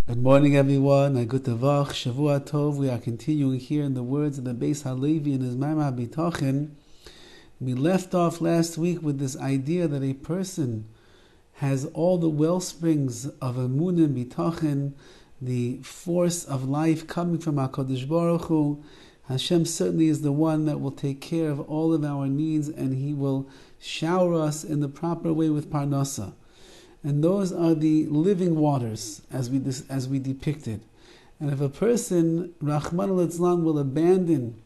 Good morning, everyone. Agutavach, Shavua Tov. We are continuing here in the words of the Beis Halevi in his Maimah Bitachon. We left off last week with this idea that a person has all the well springs of Emunah and Bitachon, the force of life coming from HaKadosh Baruch Hu. Hashem certainly is the one that will take care of all of our needs, and He will shower us in the proper way with Parnasa. And those are the living waters, as we depicted. And if a person, Rahman al-Itzlan, will abandon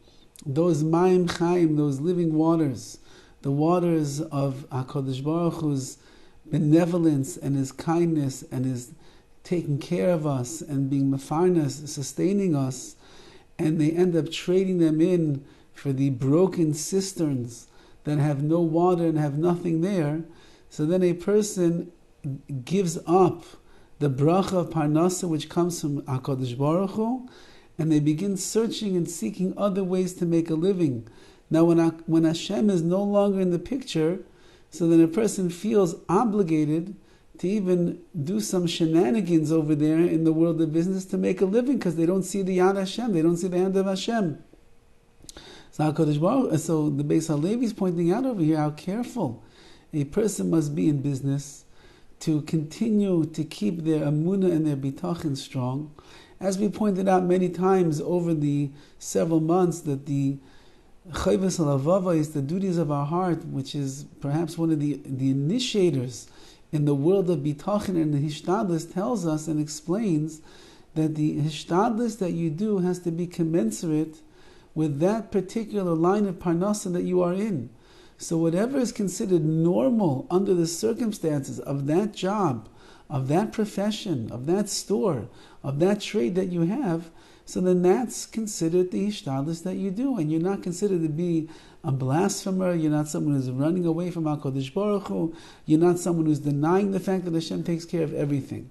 those Mayim Chaim, those living waters, the waters of HaKadosh Baruch Hu's benevolence and His kindness and His taking care of us and being mefarnas, sustaining us, and they end up trading them in for the broken cisterns that have no water and have nothing there, so then a person gives up the bracha of Parnasa which comes from HaKadosh Baruch Hu, and they begin searching and seeking other ways to make a living. Now when Hashem is no longer in the picture, so then a person feels obligated to even do some shenanigans over there in the world of business to make a living, because they don't see the Yad Hashem, they don't see the hand of Hashem. So HaKadosh Baruch Hu, so the Beis Halevi is pointing out over here how careful a person must be in business to continue to keep their Emunah and their Bitachon strong. As we pointed out many times over the several months, that the Chayvus Halavava is the duties of our heart, which is perhaps one of the initiators in the world of Bitachon, and the Hishtadlis tells us and explains that the Hishtadlis that you do has to be commensurate with that particular line of Parnasa that you are in. So whatever is considered normal under the circumstances of that job, of that profession, of that store, of that trade that you have, so then that's considered the hishtadlus that you do, and you're not considered to be a blasphemer. You're not someone who's running away from HaKadosh Baruch Hu. You're not someone who's denying the fact that Hashem takes care of everything.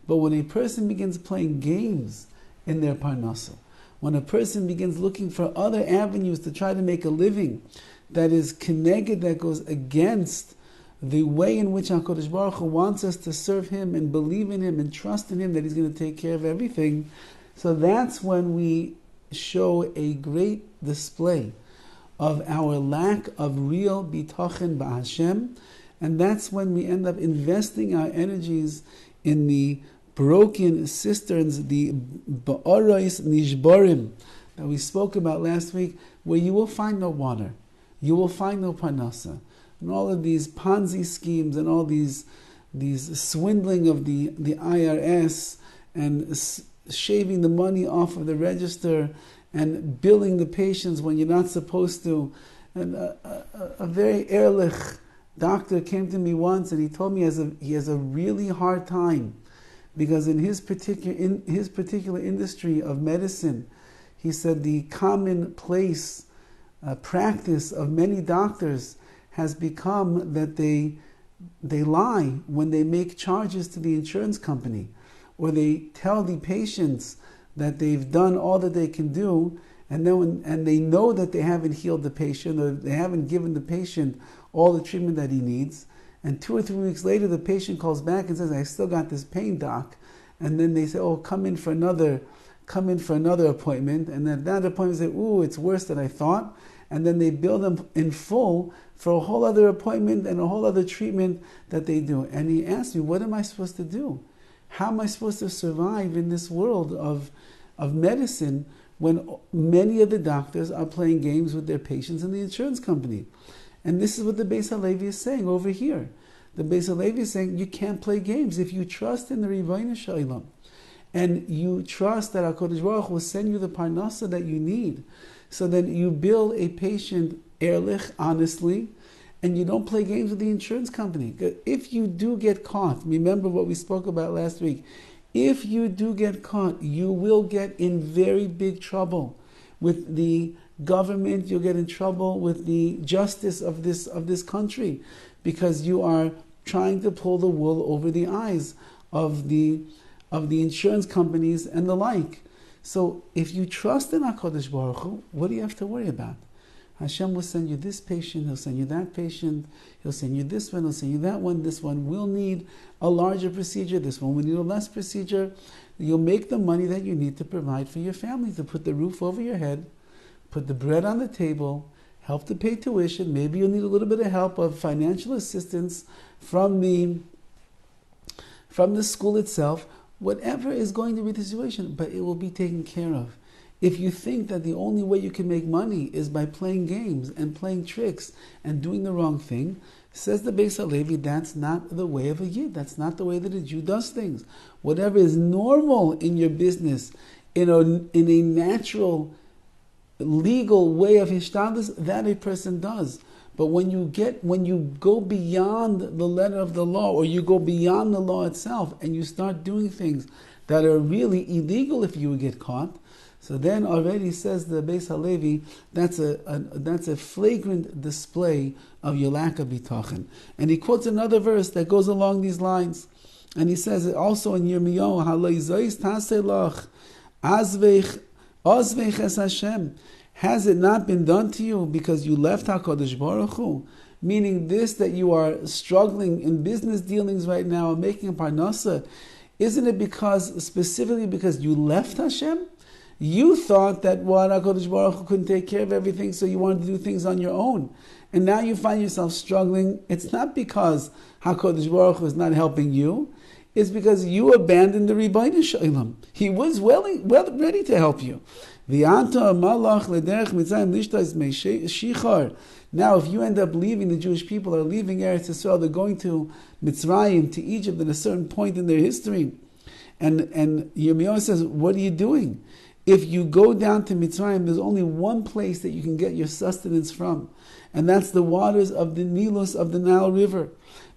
But when a person begins playing games in their parnasa, when a person begins looking for other avenues to try to make a living, that is keneged, that goes against the way in which HaKadosh Baruch Hu wants us to serve Him and believe in Him and trust in Him that He's going to take care of everything. So that's when we show a great display of our lack of real bitachon b'Hashem, and that's when we end up investing our energies in the broken cisterns, the ba'aros nishborim that we spoke about last week, where you will find no water. You will find no parnasa. And all of these Ponzi schemes and all these swindling of the IRS and shaving the money off of the register and billing the patients when you're not supposed to. And a very ehrlich doctor came to me once, and he told me he has a really hard time, because in his particular industry of medicine, he said the commonplace practice of many doctors has become that they lie when they make charges to the insurance company, or they tell the patients that they've done all that they can do, and they know that they haven't healed the patient, or they haven't given the patient all the treatment that he needs, and 2 or 3 weeks later the patient calls back and says, "I still got this pain, doc," and then they say, "Oh, come in for another appointment," and at that appointment they say, "Ooh, it's worse than I thought," and then they bill them in full for a whole other appointment and a whole other treatment that they do. And he asked me, what am I supposed to do? How am I supposed to survive in this world of medicine when many of the doctors are playing games with their patients and the insurance company? And this is what the Beis Halevi is saying over here. The Beis Halevi is saying you can't play games. If you trust in the Rivaina Shalom, and you trust that HaKadosh Baruch Hu will send you the parnasa that you need, so then you bill a patient ehrlich, honestly, and you don't play games with the insurance company. If you do get caught, remember what we spoke about last week, if you do get caught, you will get in very big trouble with the government. You'll get in trouble with the justice of this country, because you are trying to pull the wool over the eyes of the insurance companies and the like. So if you trust in HaKadosh Baruch Hu, what do you have to worry about? Hashem will send you this patient, He'll send you that patient, He'll send you this one, He'll send you that one. This one will need a larger procedure, this one will need a less procedure. You'll make the money that you need to provide for your family, to put the roof over your head, put the bread on the table, help to pay tuition. Maybe you'll need a little bit of help of financial assistance from the school itself. Whatever is going to be the situation, but it will be taken care of. If you think that the only way you can make money is by playing games and playing tricks and doing the wrong thing, says the Beis HaLevi, that's not the way of a Yid. That's not the way that a Jew does things. Whatever is normal in your business, in a natural, legal way of hishtadlus, that a person does. But when you go beyond the letter of the law, or you go beyond the law itself, and you start doing things that are really illegal if you would get caught, so then already, says the Beis HaLevi, that's a flagrant display of your lack of bitachon. And he quotes another verse that goes along these lines, and he says it also in Yirmiyahu, Haloi zois taseh lach azveich es Hashem. Has it not been done to you because you left HaKadosh Baruch Hu? Meaning this, that you are struggling in business dealings right now and making a parnasa, isn't it specifically because you left Hashem? You thought that HaKadosh Baruch Hu couldn't take care of everything, so you wanted to do things on your own. And now you find yourself struggling. It's not because HaKadosh Baruch Hu is not helping you. It's because you abandoned the Ribbono Shel Olam. He was well ready to help you. Now, if you end up leaving, the Jewish people are leaving Eretz Yisrael, they're going to Mitzrayim, to Egypt at a certain point in their history. And Yirmiyahu says, what are you doing? If you go down to Mitzrayim, there's only one place that you can get your sustenance from, and that's the waters of the Nilus, of the Nile River.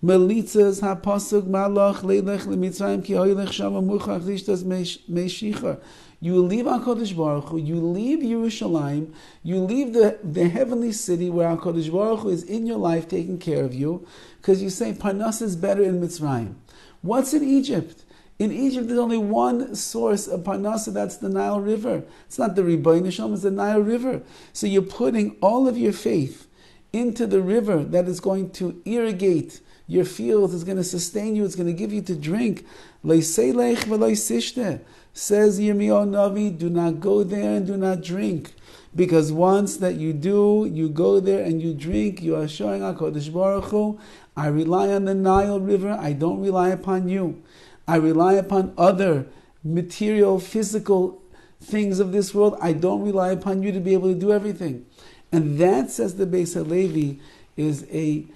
Melitzas hapasuk malach leilech leMitzrayim ki hoylech shama muchach lishtas meishicha. You leave HaKadosh Baruch Hu, you leave Yerushalayim, you leave the heavenly city where HaKadosh Baruch Hu is in your life taking care of you, because you say Parnas is better in Mitzrayim. What's in Egypt? In Egypt, there's only one source of Parnasa, that's the Nile River. It's not the Ribbono Shel Olam, it's the Nile River. So you're putting all of your faith into the river that is going to irrigate your fields, is going to sustain you, it's going to give you to drink. Leiseilech v'loi sishteh. Says Yirmiyahu Navi, do not go there and do not drink. Because once that you do, you go there and you drink, you are showing HaKadosh Baruch Hu, I rely on the Nile River, I don't rely upon you. I rely upon other material, physical things of this world. I don't rely upon you to be able to do everything. And that, says the Beis HaLevi, is a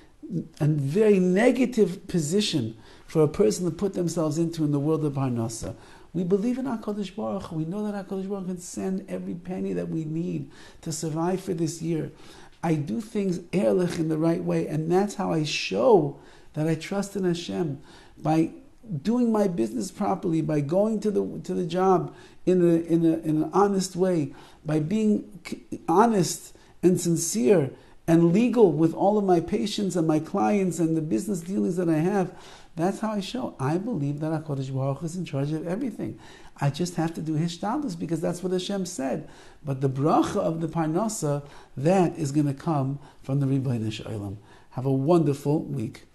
very negative position for a person to put themselves into in the world of Parnasa. We believe in HaKadosh Baruch Hu. We know that HaKadosh Baruch Hu can send every penny that we need to survive for this year. I do things ehrlich in the right way, and that's how I show that I trust in Hashem, by doing my business properly, by going to the job in an honest way, by being honest and sincere and legal with all of my patients and my clients and the business dealings that I have. That's how I show I believe that HaKadosh Baruch Hu is in charge of everything. I just have to do hishtadlus because that's what Hashem said. But the bracha of the parnasa, that is going to come from the Ribbono Shel Olam. Have a wonderful week.